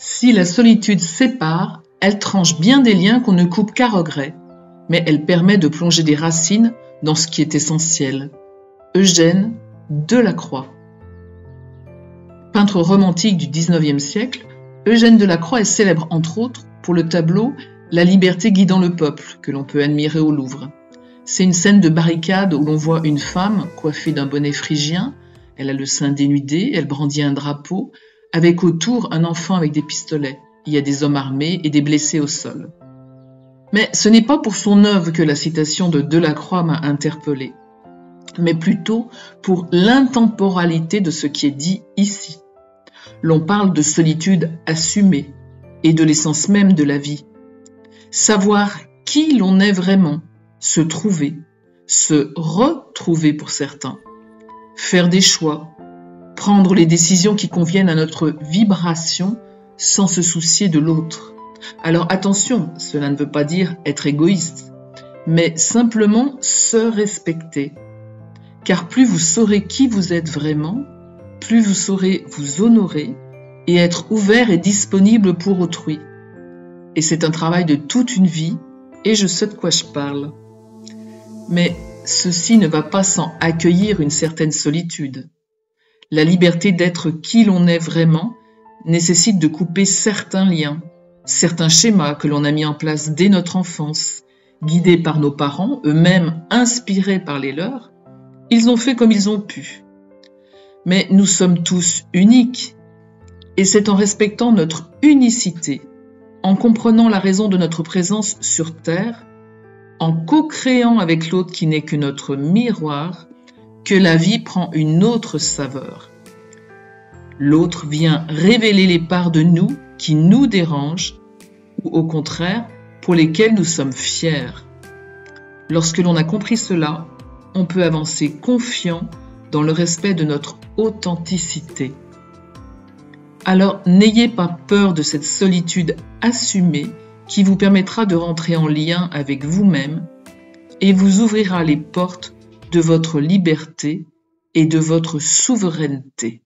Si la solitude sépare, elle tranche bien des liens qu'on ne coupe qu'à regret, mais elle permet de plonger des racines dans ce qui est essentiel. Eugène Delacroix. Peintre romantique du XIXe siècle, Eugène Delacroix est célèbre entre autres pour le tableau « La liberté guidant le peuple » que l'on peut admirer au Louvre. C'est une scène de barricade où l'on voit une femme coiffée d'un bonnet phrygien, elle a le sein dénudé, elle brandit un drapeau, avec autour un enfant avec des pistolets. Il y a des hommes armés et des blessés au sol. Mais ce n'est pas pour son œuvre que la citation de Delacroix m'a interpellé, mais plutôt pour l'intemporalité de ce qui est dit ici. L'on parle de solitude assumée et de l'essence même de la vie. Savoir qui l'on est vraiment, se trouver, se retrouver pour certains, faire des choix, prendre les décisions qui conviennent à notre vibration sans se soucier de l'autre. Alors attention, cela ne veut pas dire être égoïste, mais simplement se respecter. Car plus vous saurez qui vous êtes vraiment, plus vous saurez vous honorer et être ouvert et disponible pour autrui. Et c'est un travail de toute une vie, et je sais de quoi je parle. Mais ceci ne va pas sans accueillir une certaine solitude. La liberté d'être qui l'on est vraiment nécessite de couper certains liens, certains schémas que l'on a mis en place dès notre enfance, guidés par nos parents, eux-mêmes inspirés par les leurs. Ils ont fait comme ils ont pu. Mais nous sommes tous uniques, et c'est en respectant notre unicité, en comprenant la raison de notre présence sur Terre, en co-créant avec l'autre qui n'est que notre miroir, que la vie prend une autre saveur. L'autre vient révéler les parts de nous qui nous dérangent, ou au contraire, pour lesquelles nous sommes fiers. Lorsque l'on a compris cela, on peut avancer confiant dans le respect de notre authenticité. Alors n'ayez pas peur de cette solitude assumée qui vous permettra de rentrer en lien avec vous-même et vous ouvrira les portes de votre liberté et de votre souveraineté.